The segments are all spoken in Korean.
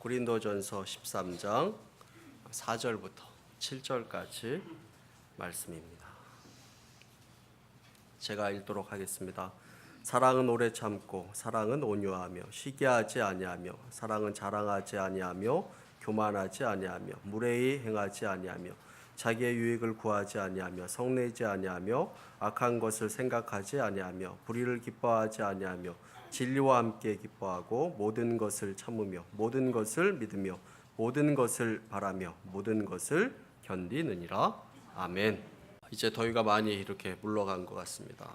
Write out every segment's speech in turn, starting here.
고린도전서 13장 4절부터 7절까지 말씀입니다. 제가 읽도록 하겠습니다. 사랑은 오래 참고 사랑은 온유하며 시기하지 아니하며 사랑은 자랑하지 아니하며 교만하지 아니하며 무례히 행하지 아니하며 자기의 유익을 구하지 아니하며 성내지 아니하며 악한 것을 생각하지 아니하며 불의를 기뻐하지 아니하며 진리와 함께 기뻐하고 모든 것을 참으며 모든 것을 믿으며 모든 것을 바라며 모든 것을 견디느니라. 아멘. 이제 더위가 많이 이렇게 물러간 것 같습니다.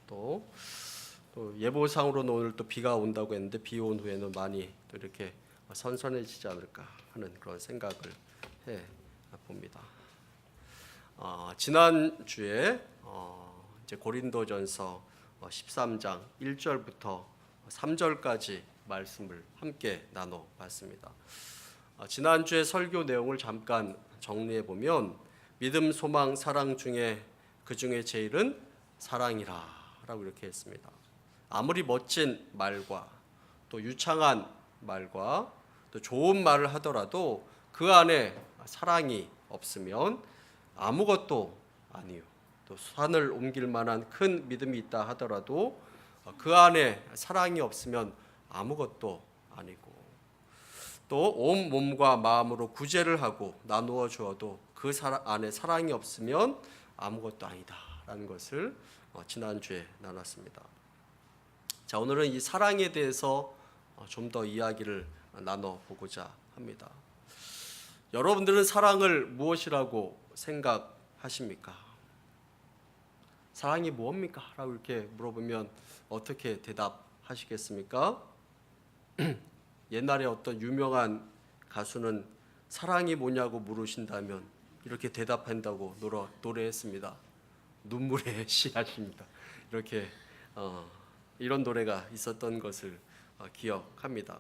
또 예보상으로는 오늘 또 비가 온다고 했는데 비 온 후에는 많이 또 이렇게 선선해지지 않을까 하는 그런 생각을 해 봅니다. 지난 주에 이제 고린도전서 13장 1절부터 3절까지 말씀을 함께 나눠봤습니다. 지난주에 설교 내용을 잠깐 정리해 보면 믿음, 소망, 사랑 중에 그 중에 제일은 사랑이라 라고 이렇게 했습니다. 아무리 멋진 말과 또 유창한 말과 또 좋은 말을 하더라도 그 안에 사랑이 없으면 아무것도 아니요. 또 산을 옮길 만한 큰 믿음이 있다 하더라도 그 안에 사랑이 없으면 아무것도 아니고, 또 온 몸과 마음으로 구제를 하고 나누어 주어도 그 안에 사랑이 없으면 아무것도 아니다라는 것을 지난주에 나눴습니다. 자, 오늘은 이 사랑에 대해서 좀 더 이야기를 나눠보고자 합니다. 여러분들은 사랑을 무엇이라고 생각하십니까? 사랑이 뭡니까? 라고 이렇게 물어보면 어떻게 대답하시겠습니까? 옛날에 어떤 유명한 가수는 사랑이 뭐냐고 물으신다면 이렇게 대답한다고 노래했습니다. 눈물의 씨앗입니다. 이렇게 이런 노래가 있었던 것을 기억합니다.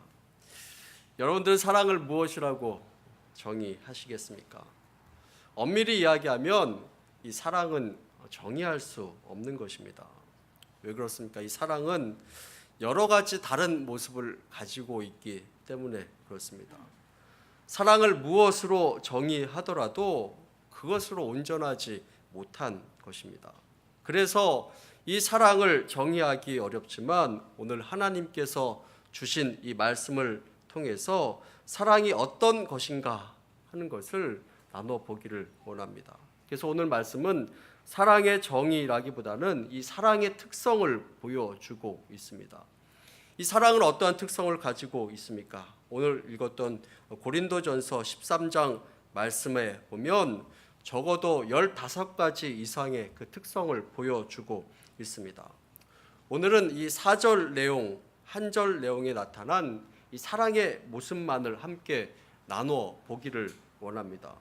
여러분들 사랑을 무엇이라고 정의하시겠습니까? 엄밀히 이야기하면 이 사랑은 정의할 수 없는 것입니다. 왜 그렇습니까? 이 사랑은 여러 가지 다른 모습을 가지고 있기 때문에 그렇습니다. 사랑을 무엇으로 정의하더라도 그것으로 온전하지 못한 것입니다. 그래서 이 사랑을 정의하기 어렵지만 오늘 하나님께서 주신 이 말씀을 통해서 사랑이 어떤 것인가 하는 것을 나눠보기를 원합니다. 그래서 오늘 말씀은 사랑의 정의라기보다는 이 사랑의 특성을 보여주고 있습니다. 이 사랑은 어떠한 특성을 가지고 있습니까? 오늘 읽었던 고린도전서 13장 말씀에 보면 적어도 15가지 이상의 그 특성을 보여주고 있습니다. 오늘은 이 4절 내용, 한 절 내용에 나타난 이 사랑의 모습만을 함께 나눠 보기를 원합니다.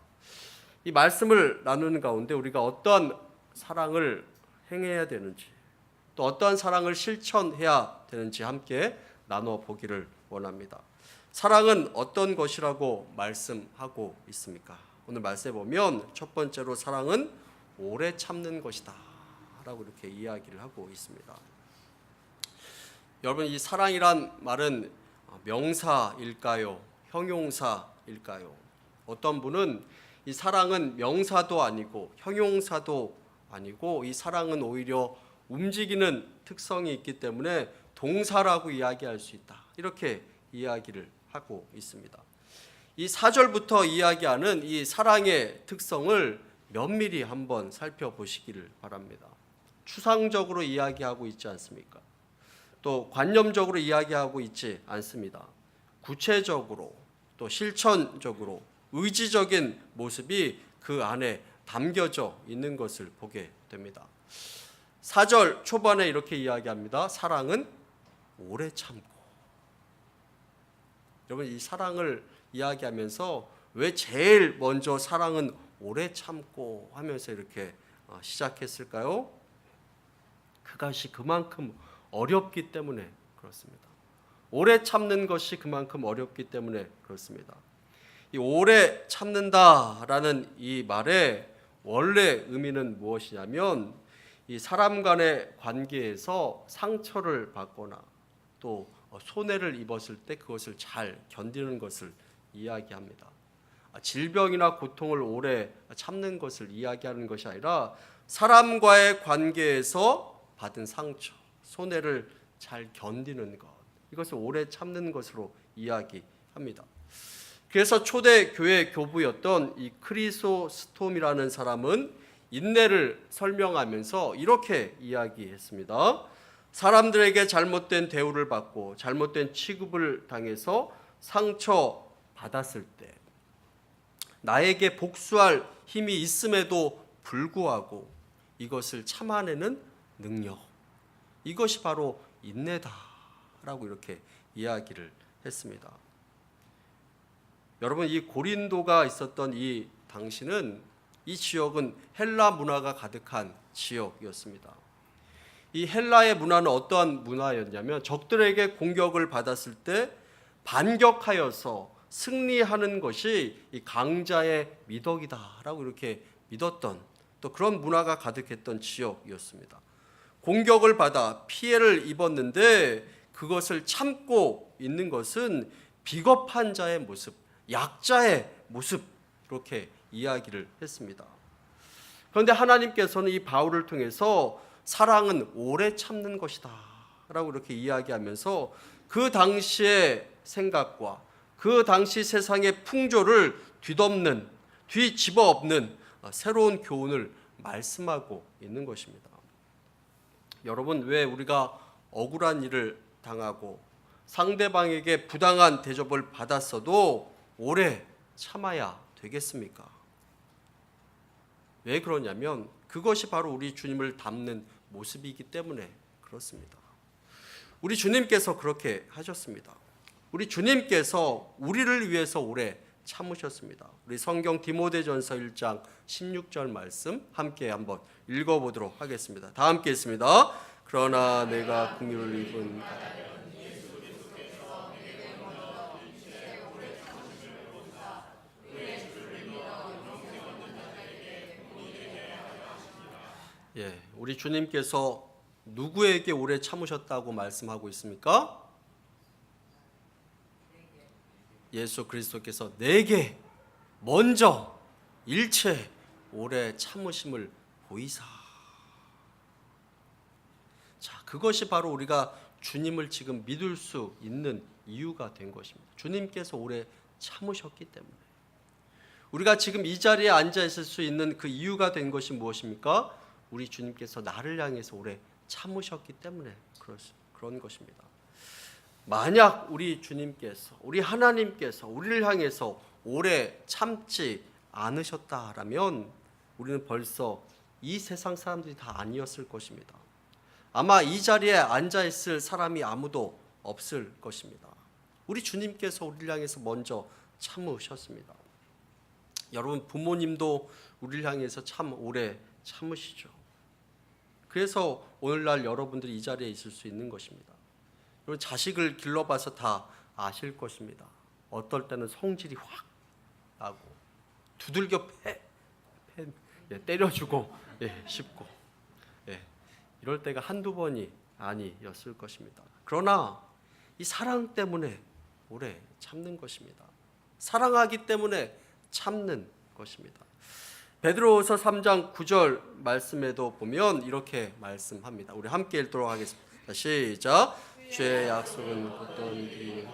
이 말씀을 나누는 가운데 우리가 어떠한 사랑을 행해야 되는지, 또 어떠한 사랑을 실천해야 되는지 함께 나눠 보기를 원합니다. 사랑은 어떤 것이라고 말씀하고 있습니까? 오늘 말씀에 보면 첫 번째로 사랑은 오래 참는 것이다 라고 이렇게 이야기를 하고 있습니다. 여러분, 이 사랑이란 말은 명사일까요? 형용사일까요? 어떤 분은 이 사랑은 명사도 아니고 형용사도 아니고 이 사랑은 오히려 움직이는 특성이 있기 때문에 동사라고 이야기할 수 있다, 이렇게 이야기를 하고 있습니다. 이 4절부터 이야기하는 이 사랑의 특성을 면밀히 한번 살펴보시기를 바랍니다. 추상적으로 이야기하고 있지 않습니까? 또 관념적으로 이야기하고 있지 않습니다. 구체적으로 또 실천적으로 의지적인 모습이 그 안에 담겨져 있는 것을 보게 됩니다. 4절 초반에 이렇게 이야기합니다. 사랑은 오래 참고. 여러분, 이 사랑을 이야기하면서 왜 제일 먼저 사랑은 오래 참고 하면서 이렇게 시작했을까요? 그것이 그만큼 어렵기 때문에 그렇습니다. 오래 참는 것이 그만큼 어렵기 때문에 그렇습니다. 이 오래 참는다라는 이 말의 원래 의미는 무엇이냐면 이 사람 간의 관계에서 상처를 받거나 또 손해를 입었을 때 그것을 잘 견디는 것을 이야기합니다. 질병이나 고통을 오래 참는 것을 이야기하는 것이 아니라 사람과의 관계에서 받은 상처, 손해를 잘 견디는 것, 이것을 오래 참는 것으로 이야기합니다. 그래서 초대 교회 교부였던 이 크리소스톰이라는 사람은 인내를 설명하면서 이렇게 이야기했습니다. 사람들에게 잘못된 대우를 받고 잘못된 취급을 당해서 상처 받았을 때 나에게 복수할 힘이 있음에도 불구하고 이것을 참아내는 능력, 이것이 바로 인내다라고 이렇게 이야기를 했습니다. 여러분, 이 고린도가 있었던 이 당시는, 이 지역은 헬라 문화가 가득한 지역이었습니다. 이 헬라의 문화는 어떠한 문화였냐면 적들에게 공격을 받았을 때 반격하여서 승리하는 것이 이 강자의 미덕이다라고 이렇게 믿었던, 또 그런 문화가 가득했던 지역이었습니다. 공격을 받아 피해를 입었는데 그것을 참고 있는 것은 비겁한 자의 모습, 약자의 모습, 이렇게 이야기를 했습니다. 그런데 하나님께서는 이 바울을 통해서 사랑은 오래 참는 것이다 라고 이렇게 이야기하면서 그 당시의 생각과 그 당시 세상의 풍조를 뒤집어 엎는 새로운 교훈을 말씀하고 있는 것입니다. 여러분, 왜 우리가 억울한 일을 당하고 상대방에게 부당한 대접을 받았어도 오래 참아야 되겠습니까? 왜 그러냐면 그것이 바로 우리 주님을 닮는 모습이기 때문에 그렇습니다. 우리 주님께서 그렇게 하셨습니다. 우리 주님께서 우리를 위해서 오래 참으셨습니다. 우리 성경 디모데전서 1장 16절 말씀 함께 한번 읽어보도록 하겠습니다. 다 함께 읽습니다. 그러나 내가 긍휼을 입은 우리 주님께서 누구에게 오래 참으셨다고 말씀하고 있습니까? 예수 그리스도께서 내게 먼저 일체 오래 참으심을 보이사. 자, 그것이 바로 우리가 주님을 지금 믿을 수 있는 이유가 된 것입니다. 주님께서 오래 참으셨기 때문에 우리가 지금 이 자리에 앉아 있을 수 있는 그 이유가 된 것이 무엇입니까? 우리 주님께서 나를 향해서 오래 참으셨기 때문에 그런 것입니다. 만약 우리 주님께서, 우리 하나님께서 우리를 향해서 오래 참지 않으셨다라면 우리는 벌써 이 세상 사람들이 다 아니었을 것입니다. 아마 이 자리에 앉아 있을 사람이 아무도 없을 것입니다. 우리 주님께서 우리를 향해서 먼저 참으셨습니다. 여러분, 부모님도 우리를 향해서 참 오래 참으시죠. 그래서 오늘날 여러분들이 이 자리에 있을 수 있는 것입니다. 여러분, 자식을 길러봐서 다 아실 것입니다. 어떨 때는 성질이 확 나고 두들겨 때려주고 싶고 이럴 때가 한두 번이 아니었을 것입니다. 그러나 이 사랑 때문에 오래 참는 것입니다. 사랑하기 때문에 참는 것입니다. 베드로후서 3장 9절 말씀에도 보면 이렇게 말씀합니다. 우리 함께 읽도록 하겠습니다. 시작. 죄의 약속은 어떤 일이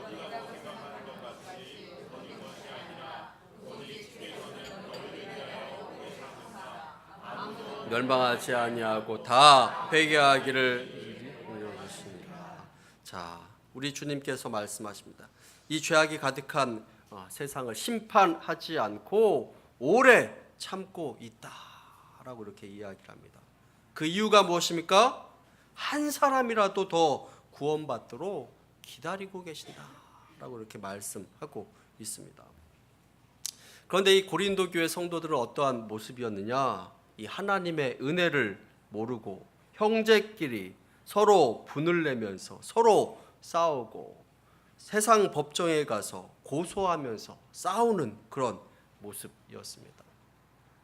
멸망하지 아니하고 다 회개하기를 이루셨습니다. 자, 우리 주님께서 말씀하십니다. 이 죄악이 가득한 세상을 심판하지 않고 오래 참고 있다라고 이렇게 이야기를 합니다. 그 이유가 무엇입니까? 한 사람이라도 더 구원받도록 기다리고 계신다라고 이렇게 말씀하고 있습니다. 그런데 이 고린도 교회 성도들은 어떠한 모습이었느냐? 이 하나님의 은혜를 모르고 형제끼리 서로 분을 내면서 서로 싸우고 세상 법정에 가서 고소하면서 싸우는 그런 모습이었습니다.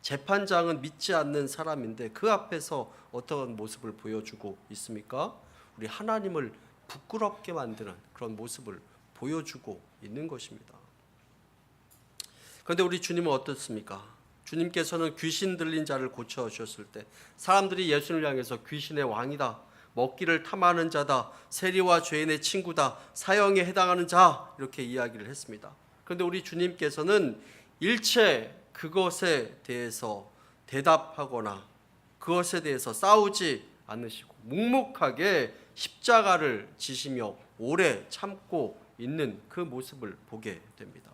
재판장은 믿지 않는 사람인데 그 앞에서 어떤 모습을 보여주고 있습니까? 우리 하나님을 부끄럽게 만드는 그런 모습을 보여주고 있는 것입니다. 그런데 우리 주님은 어떻습니까? 주님께서는 귀신 들린 자를 고쳐주셨을 때 사람들이 예수를 향해서 귀신의 왕이다, 먹기를 탐하는 자다, 세리와 죄인의 친구다, 사형에 해당하는 자, 이렇게 이야기를 했습니다. 그런데 우리 주님께서는 일체 그것에 대해서 대답하거나 그것에 대해서 싸우지 않으시고 묵묵하게 십자가를 지시며 오래 참고 있는 그 모습을 보게 됩니다.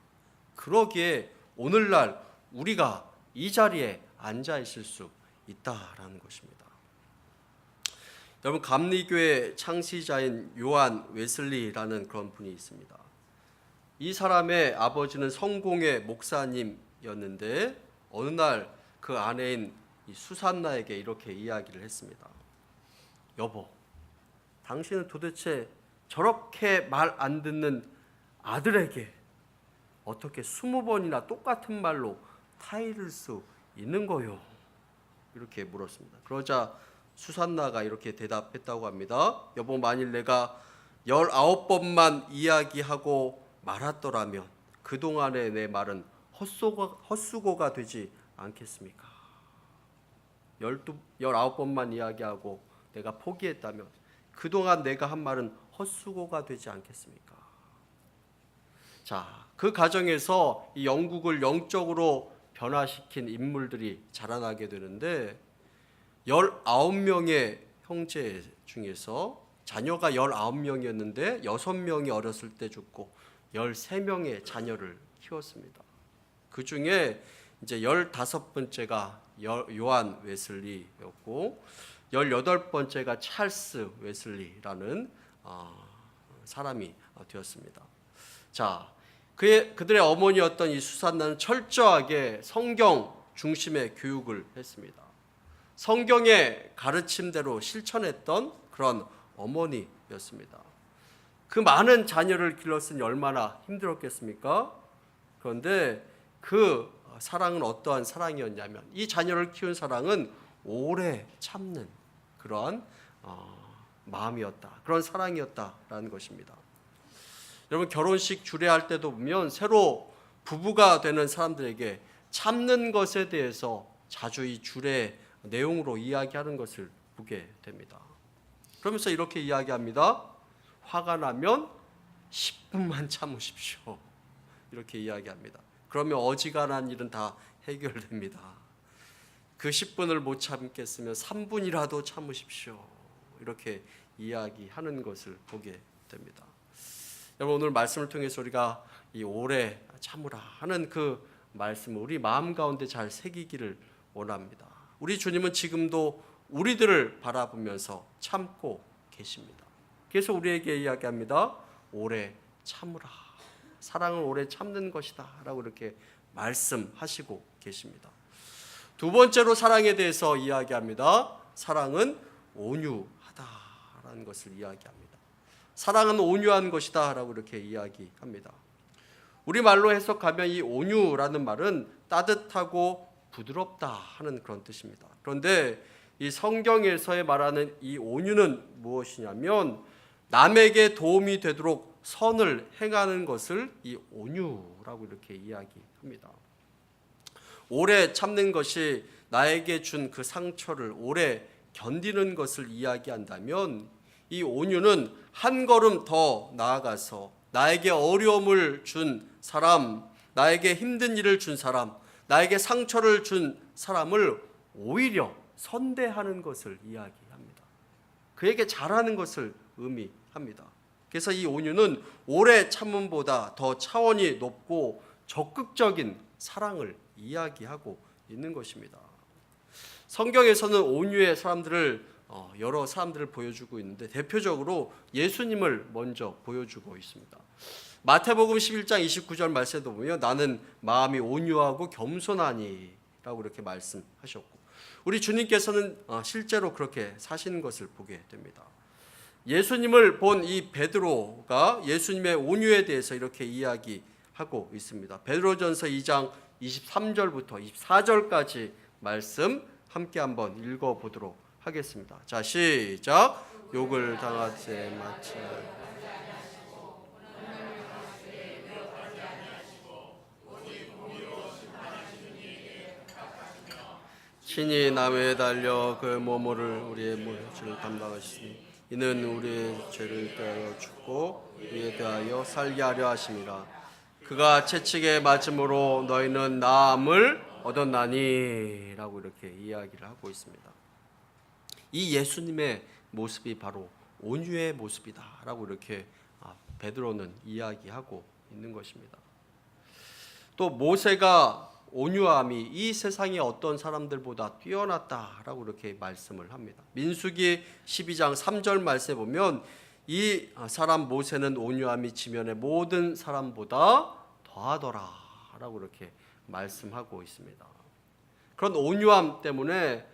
그러기에 오늘날 우리가 이 자리에 앉아 있을 수 있다라는 것입니다. 여러분, 감리교회 창시자인 요한 웨슬리라는 그런 분이 있습니다. 이 사람의 아버지는 성공회 목사님이었는데 어느 날 그 아내인 수산나에게 이렇게 이야기를 했습니다. 여보, 당신은 도대체 저렇게 말 안 듣는 아들에게 어떻게 20번이나 똑같은 말로 타이를 수 있는 거요? 이렇게 물었습니다. 그러자 수산나가 이렇게 대답했다고 합니다. 여보, 만일 내가 19번만 이야기하고 말았더라면 그동안의 내 말은 헛수고가 되지 않겠습니까? 19번만 이야기하고 내가 포기했다면 그동안 내가 한 말은 헛수고가 되지 않겠습니까? 자, 그 과정에서 이 영국을 영적으로 변화시킨 인물들이 자라나게 되는데 19명의 형제 중에서 자녀가 19명이었는데 6명이 어렸을 때 죽고 13명의 자녀를 키웠습니다. 그 중에 이제 15번째가 요한 웨슬리였고 18번째가 찰스 웨슬리라는 사람이 되었습니다. 자, 그들의 어머니였던 이 수산나는 철저하게 성경 중심의 교육을 했습니다. 성경의 가르침대로 실천했던 그런 어머니였습니다. 그 많은 자녀를 길렀으니 얼마나 힘들었겠습니까? 그런데 그 사랑은 어떠한 사랑이었냐면 이 자녀를 키운 사랑은 오래 참는 그런 마음이었다. 그런 사랑이었다라는 것입니다. 여러분, 결혼식 주례할 때도 보면 새로 부부가 되는 사람들에게 참는 것에 대해서 자주 이 주례 내용으로 이야기하는 것을 보게 됩니다. 그러면서 이렇게 이야기합니다. 화가 나면 10분만 참으십시오. 이렇게 이야기합니다. 그러면 어지간한 일은 다 해결됩니다. 그 10분을 못 참겠으면 3분이라도 참으십시오. 이렇게 이야기하는 것을 보게 됩니다. 여러분, 오늘 말씀을 통해서 우리가 이 오래 참으라 하는 그 말씀을 우리 마음 가운데 잘 새기기를 원합니다. 우리 주님은 지금도 우리들을 바라보면서 참고 계십니다. 그래서 우리에게 이야기합니다. 오래 참으라. 사랑은 오래 참는 것이다 라고 이렇게 말씀하시고 계십니다. 두 번째로 사랑에 대해서 이야기합니다. 사랑은 온유하다라는 것을 이야기합니다. 사랑은 온유한 것이다 라고 이렇게 이야기합니다. 우리말로 해석하면 이 온유라는 말은 따뜻하고 부드럽다 하는 그런 뜻입니다. 그런데 이 성경에서의 말하는 이 온유는 무엇이냐면 남에게 도움이 되도록 선을 행하는 것을 이 온유라고 이렇게 이야기합니다. 오래 참는 것이 나에게 준 그 상처를 오래 견디는 것을 이야기한다면 이 온유는 한 걸음 더 나아가서 나에게 어려움을 준 사람, 나에게 힘든 일을 준 사람, 나에게 상처를 준 사람을 오히려 선대하는 것을 이야기합니다. 그에게 잘하는 것을 의미합니다. 그래서 이 온유는 오래 참음보다 더 차원이 높고 적극적인 사랑을 이야기하고 있는 것입니다. 성경에서는 온유의 사람들을 여러 사람들을 보여주고 있는데 대표적으로 예수님을 먼저 보여주고 있습니다. 마태복음 11장 29절 말씀에도 보면 나는 마음이 온유하고 겸손하니 라고 이렇게 말씀하셨고 우리 주님께서는 실제로 그렇게 사시는 것을 보게 됩니다. 예수님을 본 이 베드로가 예수님의 온유에 대해서 이렇게 이야기하고 있습니다. 베드로전서 2장 23절부터 24절까지 말씀 함께 한번 읽어보도록 하겠습니다. 자, 시작. 욕을 당하지 마치 친히 남에 달려 그 모모를 우리의 죄를 담당하시니 이는 우리의 죄를 대하여 죽고 우리에 대하여 살게 하려 하심이라. 그가 채찍에 맞음으로 너희는 나음을 얻었나니 라고 이렇게 이야기를 하고 있습니다. 이 예수님의 모습이 바로 온유의 모습이다 라고 이렇게 베드로는 이야기하고 있는 것입니다. 또 모세가 온유함이 이 세상의 어떤 사람들보다 뛰어났다라고 이렇게 말씀을 합니다. 민수기 12장 3절 말씀에 보면 이 사람 모세는 온유함이 지면의 모든 사람보다 더하더라라고 이렇게 말씀하고 있습니다. 그런 온유함 때문에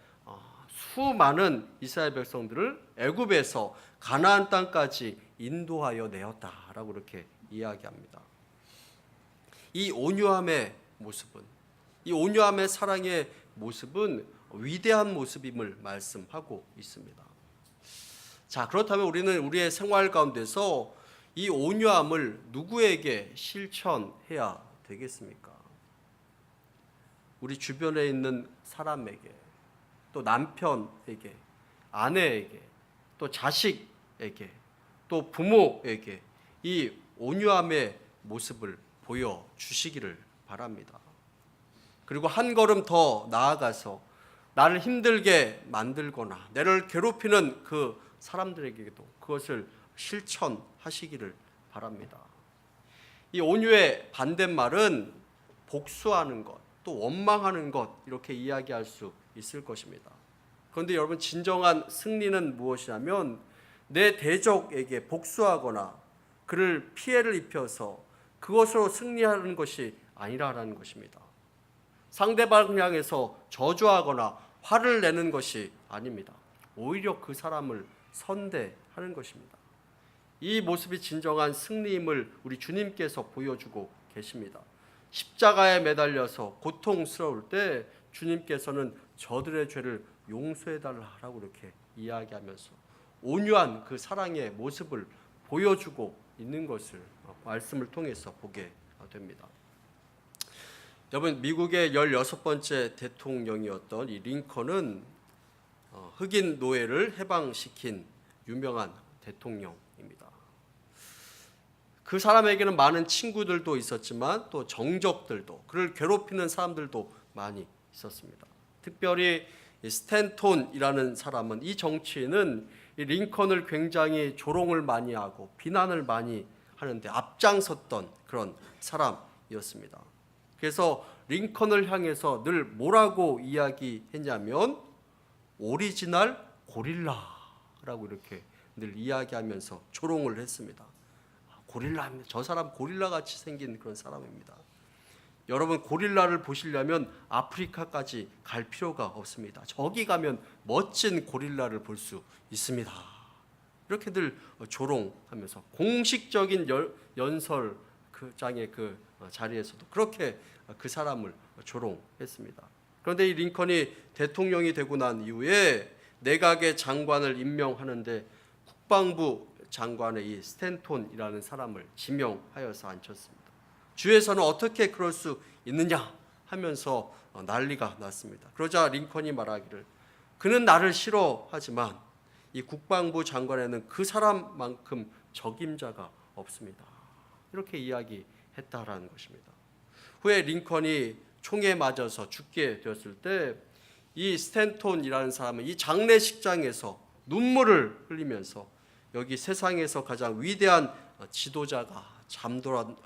수많은 이스라엘 백성들을 애굽에서 가나안 땅까지 인도하여 내었다라고 이렇게 이야기합니다. 이 온유함의 모습은, 이 온유함의 사랑의 모습은 위대한 모습임을 말씀하고 있습니다. 자, 그렇다면 우리는 우리의 생활 가운데서 이 온유함을 누구에게 실천해야 되겠습니까? 우리 주변에 있는 사람에게, 또 남편에게, 아내에게, 또 자식에게, 또 부모에게 이 온유함의 모습을 보여주시기를 바랍니다. 그리고 한 걸음 더 나아가서 나를 힘들게 만들거나 나를 괴롭히는 그 사람들에게도 그것을 실천하시기를 바랍니다. 이 온유의 반대말은 복수하는 것, 또 원망하는 것 이렇게 이야기할 수 있을 것입니다. 그런데 여러분, 진정한 승리는 무엇이냐면 내 대적에게 복수하거나 그를 피해를 입혀서 그것으로 승리하는 것이 아니라는 것입니다. 상대방을 향해서 저주하거나 화를 내는 것이 아닙니다. 오히려 그 사람을 선대하는 것입니다. 이 모습이 진정한 승리임을 우리 주님께서 보여주고 계십니다. 십자가에 매달려서 고통스러울 때 주님께서는 저들의 죄를 용서해달라고 이렇게 이야기하면서 온유한 그 사랑의 모습을 보여주고 있는 것을 말씀을 통해서 보게 됩니다. 여러분, 미국의 16번째 대통령이었던 이 링컨은 흑인 노예를 해방시킨 유명한 대통령입니다. 그 사람에게는 많은 친구들도 있었지만 또 정적들도, 그를 괴롭히는 사람들도 많이 있었습니다. 특별히 스탠톤이라는 사람은, 이 정치인은 이 링컨을 굉장히 조롱을 많이 하고 비난을 많이 하는데 앞장섰던 그런 사람이었습니다. 그래서 링컨을 향해서 늘 뭐라고 이야기했냐면 오리지널 고릴라라고 이렇게 늘 이야기하면서 조롱을 했습니다. 고릴라, 저 사람 고릴라같이 생긴 그런 사람입니다. 여러분, 고릴라를 보시려면 아프리카까지 갈 필요가 없습니다. 저기 가면 멋진 고릴라를 볼 수 있습니다. 이렇게들 조롱하면서 공식적인 연설장의 그 자리에서도 그렇게 그 사람을 조롱했습니다. 그런데 이 링컨이 대통령이 되고 난 이후에 내각의 장관을 임명하는데 국방부 장관의 이 스탠톤이라는 사람을 지명하여서 앉혔습니다. 주에서는 어떻게 그럴 수 있느냐 하면서 난리가 났습니다. 그러자 링컨이 말하기를, 그는 나를 싫어하지만 이 국방부 장관에는 그 사람만큼 적임자가 없습니다. 이렇게 이야기했다라는 것입니다. 후에 링컨이 총에 맞아서 죽게 되었을 때 이 스탠톤이라는 사람은 이 장례식장에서 눈물을 흘리면서 여기 세상에서 가장 위대한 지도자가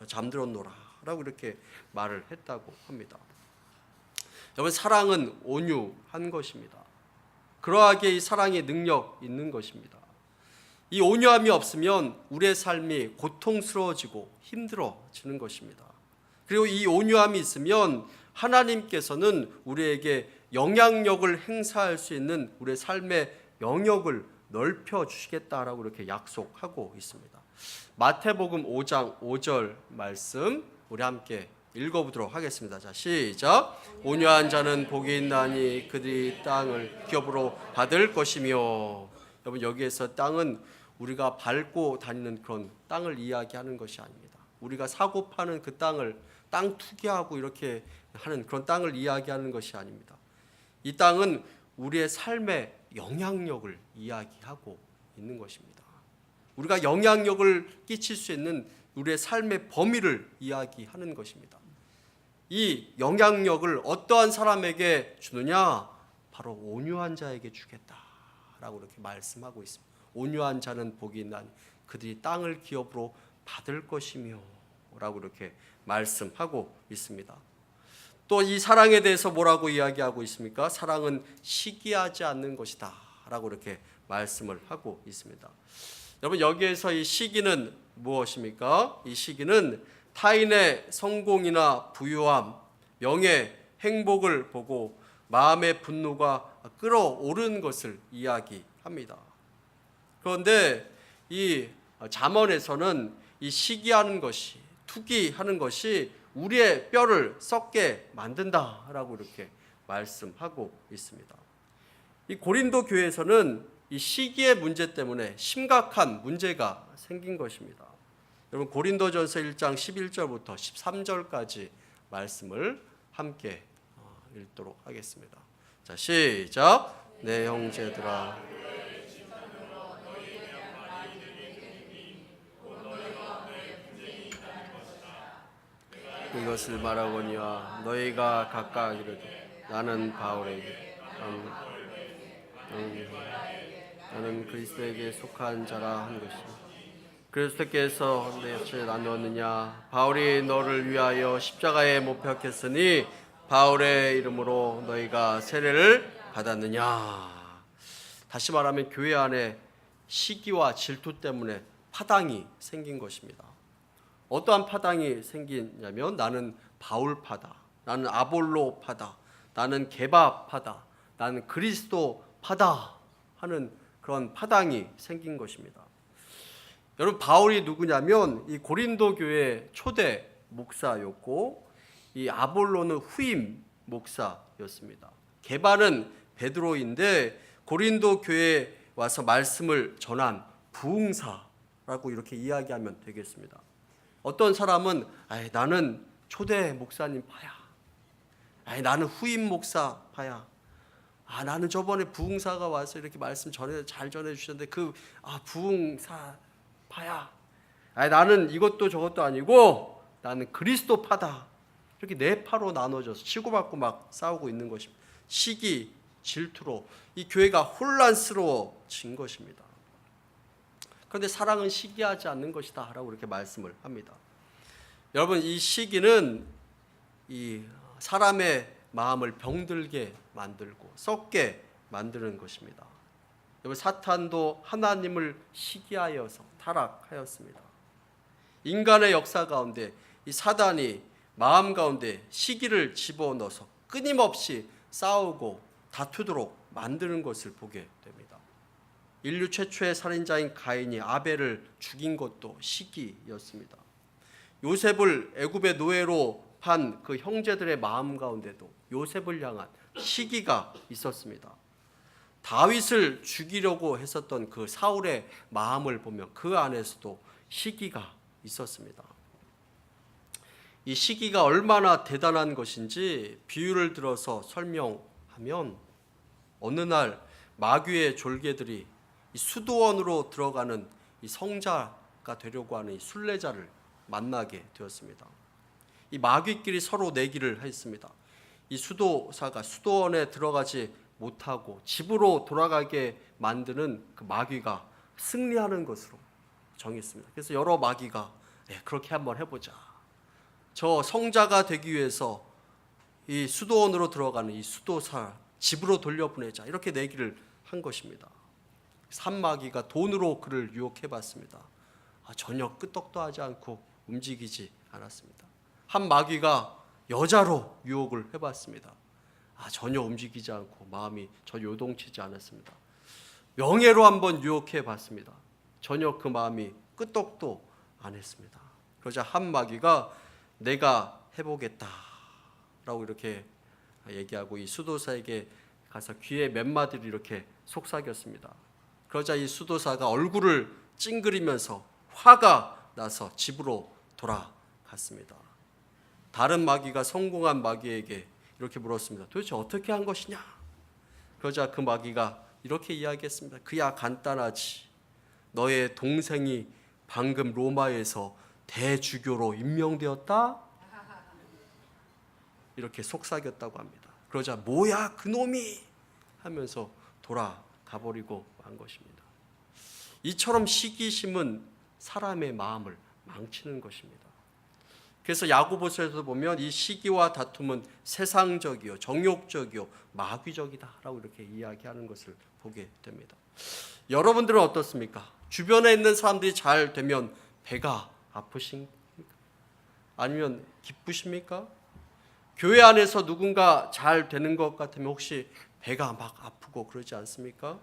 잠들었노라 라고 이렇게 말을 했다고 합니다. 여러분, 사랑은 온유한 것입니다. 그러하게 이 사랑의 능력 있는 것입니다. 이 온유함이 없으면 우리의 삶이 고통스러워지고 힘들어지는 것입니다. 그리고 이 온유함이 있으면 하나님께서는 우리에게 영향력을 행사할 수 있는 우리의 삶의 영역을 넓혀 주시겠다라고 이렇게 약속하고 있습니다. 마태복음 5장 5절 말씀 우리 함께 읽어보도록 하겠습니다. 자, 시작. 온유한 자는 복이 있나니 그들이 땅을 기업으로 받을 것이며. 여러분 여기에서 땅은 우리가 밟고 다니는 그런 땅을 이야기하는 것이 아닙니다. 우리가 사고 파는 그 땅을 땅 투기하고 이렇게 하는 그런 땅을 이야기하는 것이 아닙니다. 이 땅은 우리의 삶의 영향력을 이야기하고 있는 것입니다. 우리가 영향력을 끼칠 수 있는 우리의 삶의 범위를 이야기하는 것입니다. 이 영향력을 어떠한 사람에게 주느냐? 바로 온유한 자에게 주겠다라고 이렇게 말씀하고 있습니다. 온유한 자는 복이 있나니 그들이 땅을 기업으로 받을 것이며 라고 이렇게 말씀하고 있습니다. 또 이 사랑에 대해서 뭐라고 이야기하고 있습니까? 사랑은 시기하지 않는 것이다 라고 이렇게 말씀을 하고 있습니다. 여러분 여기에서 이 시기는 무엇입니까? 이 시기는 타인의 성공이나 부유함, 명예, 행복을 보고 마음의 분노가 끓어오르는 것을 이야기합니다. 그런데 이 잠언에서는 이 시기하는 것이, 투기하는 것이 우리의 뼈를 썩게 만든다라고 이렇게 말씀하고 있습니다. 이 고린도 교회에서는 이 시기의 문제 때문에 심각한 문제가 생긴 것입니다. 여러분 고린도전서 1장 11절부터 13절까지 말씀을 함께 읽도록 하겠습니다. 자, 시작. 내 형제들아 이것을 말하거니와 너희가 각각 이르되 나는 바울에게 나는 그리스도에게 속한 자라 한 것이니 그리스도께서 내 죄를 나누었느냐? 바울이 너를 위하여 십자가에 못 박혔으니 바울의 이름으로 너희가 세례를 받았느냐? 다시 말하면 교회 안에 시기와 질투 때문에 파당이 생긴 것입니다. 어떠한 파당이 생기냐면 나는 바울파다, 나는 아볼로파다, 나는 게바파다, 나는 그리스도파다 하는 그런 파당이 생긴 것입니다. 여러분 바울이 누구냐면 이 고린도 교회 초대 목사였고 이 아볼로는 후임 목사였습니다. 게바는 베드로인데 고린도 교회에 와서 말씀을 전한 부흥사라고 이렇게 이야기하면 되겠습니다. 어떤 사람은 나는 초대 목사님 파야, 나는 후임 목사 파야, 나는 저번에 부흥사가 와서 이렇게 말씀 잘 전해주셨는데 그 부흥사 파야, 나는 이것도 저것도 아니고 나는 그리스도 파다. 이렇게 네 파로 나눠져서 치고받고 막 싸우고 있는 것입니다. 시기, 질투로 이 교회가 혼란스러워진 것입니다. 그런데 사랑은 시기하지 않는 것이다 라고 이렇게 말씀을 합니다. 여러분 이 시기는 이 사람의 마음을 병들게 만들고 썩게 만드는 것입니다. 여러분 사탄도 하나님을 시기하여서 타락하였습니다. 인간의 역사 가운데 이 사단이 마음 가운데 시기를 집어넣어서 끊임없이 싸우고 다투도록 만드는 것을 보게 됩니다. 인류 최초의 살인자인 가인이 아벨을 죽인 것도 시기였습니다. 요셉을 애굽의 노예로 판 그 형제들의 마음 가운데도 요셉을 향한 시기가 있었습니다. 다윗을 죽이려고 했었던 그 사울의 마음을 보면 그 안에서도 시기가 있었습니다. 이 시기가 얼마나 대단한 것인지 비유를 들어서 설명하면 어느 날 마귀의 졸개들이 이 수도원으로 들어가는 이 성자가 되려고 하는 이 순례자를 만나게 되었습니다. 이 마귀끼리 서로 내기를 했습니다. 이 수도사가 수도원에 들어가지 못하고 집으로 돌아가게 만드는 그 마귀가 승리하는 것으로 정했습니다. 그래서 여러 마귀가 그렇게 한번 해보자. 저 성자가 되기 위해서 이 수도원으로 들어가는 이 수도사 집으로 돌려보내자. 이렇게 내기를 한 것입니다. 산마귀가 돈으로 그를 유혹해봤습니다. 전혀 끄떡도 하지 않고 움직이지 않았습니다. 한 마귀가 여자로 유혹을 해봤습니다. 전혀 움직이지 않고 마음이 전혀 요동치지 않았습니다. 명예로 한번 유혹해봤습니다. 전혀 그 마음이 끄떡도 안 했습니다. 그러자 한 마귀가 내가 해보겠다라고 이렇게 얘기하고 이 수도사에게 가서 귀에 몇 마디를 이렇게 속삭였습니다. 그러자 이 수도사가 얼굴을 찡그리면서 화가 나서 집으로 돌아갔습니다. 다른 마귀가 성공한 마귀에게 이렇게 물었습니다. 도대체 어떻게 한 것이냐? 그러자 그 마귀가 이렇게 이야기했습니다. 그야 간단하지. 너의 동생이 방금 로마에서 대주교로 임명되었다? 이렇게 속삭였다고 합니다. 그러자 뭐야 그놈이 하면서 돌아가 버리고 만 것입니다. 이처럼 시기심은 사람의 마음을 망치는 것입니다. 그래서 야고보서에서 보면 이 시기와 다툼은 세상적이요, 정욕적이요, 마귀적이다라고 이렇게 이야기하는 것을 보게 됩니다. 여러분들은 어떻습니까? 주변에 있는 사람들이 잘 되면 배가 아프십니까? 아니면 기쁘십니까? 교회 안에서 누군가 잘 되는 것 같으면 혹시 배가 막 아프고 그러지 않습니까?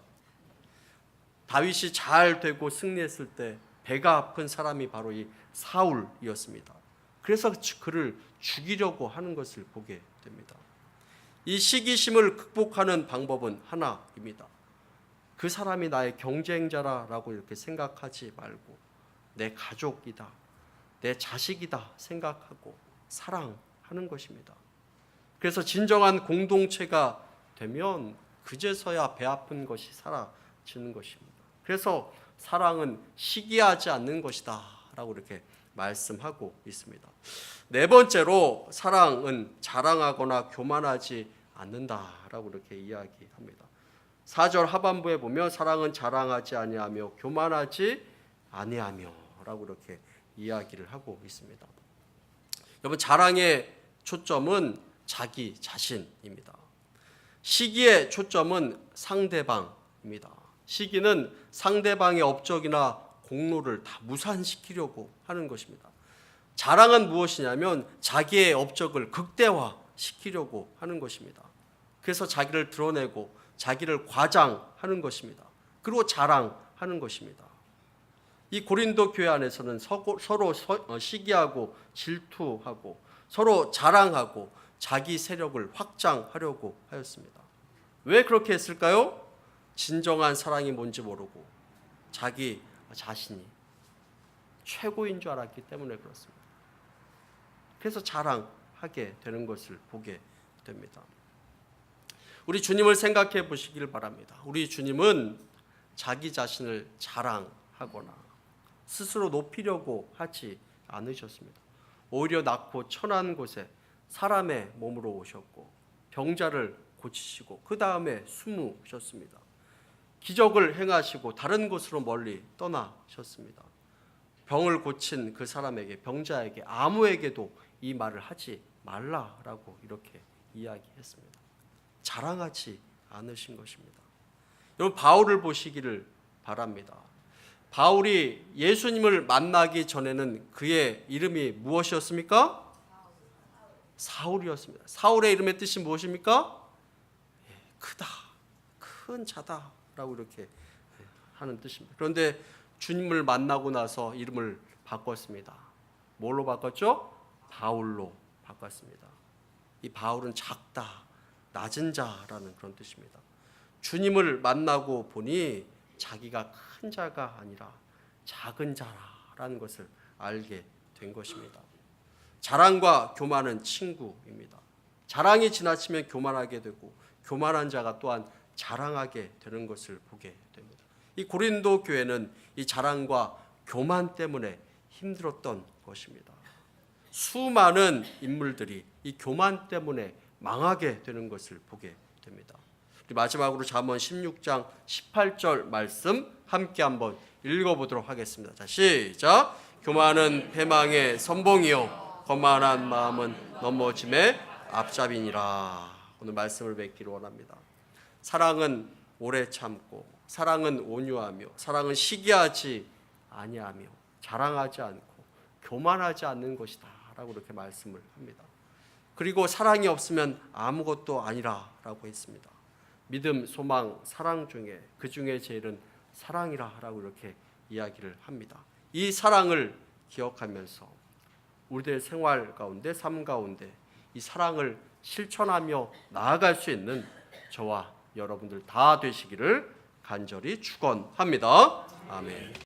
다윗이 잘 되고 승리했을 때 배가 아픈 사람이 바로 이 사울이었습니다. 그래서 그를 죽이려고 하는 것을 보게 됩니다. 이 시기심을 극복하는 방법은 하나입니다. 그 사람이 나의 경쟁자라고 이렇게 생각하지 말고 내 가족이다, 내 자식이다 생각하고 사랑하는 것입니다. 그래서 진정한 공동체가 되면 그제서야 배 아픈 것이 사라지는 것입니다. 그래서 사랑은 시기하지 않는 것이다 라고 이렇게 말씀하고 있습니다. 네 번째로 사랑은 자랑하거나 교만하지 않는다라고 이렇게 이야기합니다. 4절 하반부에 보면 사랑은 자랑하지 아니하며 교만하지 아니하며라고 이렇게 이야기를 하고 있습니다. 여러분, 자랑의 초점은 자기 자신입니다. 시기의 초점은 상대방입니다. 시기는 상대방의 업적이나 공로를 다 무산시키려고 하는 것입니다. 자랑은 무엇이냐면 자기의 업적을 극대화시키려고 하는 것입니다. 그래서 자기를 드러내고 자기를 과장하는 것입니다. 그리고 자랑하는 것입니다. 이 고린도 교회 안에서는 서로 시기하고 질투하고 서로 자랑하고 자기 세력을 확장하려고 하였습니다. 왜 그렇게 했을까요? 진정한 사랑이 뭔지 모르고 자기 자신이 최고인 줄 알았기 때문에 그렇습니다. 그래서 자랑하게 되는 것을 보게 됩니다. 우리 주님을 생각해 보시길 바랍니다. 우리 주님은 자기 자신을 자랑하거나 스스로 높이려고 하지 않으셨습니다. 오히려 낮고 천한 곳에 사람의 몸으로 오셨고 병자를 고치시고 그 다음에 숨으셨습니다. 기적을 행하시고 다른 곳으로 멀리 떠나셨습니다. 병을 고친 그 사람에게, 병자에게, 아무에게도 이 말을 하지 말라라고 이렇게 이야기했습니다. 자랑하지 않으신 것입니다. 여러분, 바울을 보시기를 바랍니다. 바울이 예수님을 만나기 전에는 그의 이름이 무엇이었습니까? 사울이었습니다. 사울의 이름의 뜻이 무엇입니까? 크다, 큰 자다 라고 이렇게 하는 뜻입니다. 그런데 주님을 만나고 나서 이름을 바꿨습니다. 뭘로 바꿨죠? 바울로 바꿨습니다. 이 바울은 작다, 낮은 자라는 그런 뜻입니다. 주님을 만나고 보니 자기가 큰 자가 아니라 작은 자라는 것을 알게 된 것입니다. 자랑과 교만은 친구입니다. 자랑이 지나치면 교만하게 되고 교만한 자가 또한 자랑하게 되는 것을 보게 됩니다. 이 고린도 교회는 이 자랑과 교만 때문에 힘들었던 것입니다. 수많은 인물들이 이 교만 때문에 망하게 되는 것을 보게 됩니다. 마지막으로 잠언 16장 18절 말씀 함께 한번 읽어보도록 하겠습니다. 자, 시작. 교만은 패망의 선봉이요 거만한 마음은 넘어짐의 앞잡이니라. 오늘 말씀을 맺기를 원합니다. 사랑은 오래 참고 사랑은 온유하며 사랑은 시기하지 아니하며 자랑하지 않고 교만하지 않는 것이다 라고 이렇게 말씀을 합니다. 그리고 사랑이 없으면 아무것도 아니라라고 했습니다. 믿음, 소망, 사랑 중에 그 중에 제일은 사랑이라고 이렇게 이야기를 합니다. 이 사랑을 기억하면서 우리들의 생활 가운데, 삶 가운데 이 사랑을 실천하며 나아갈 수 있는 저와 여러분들 다 되시기를 간절히 축원합니다. 아멘.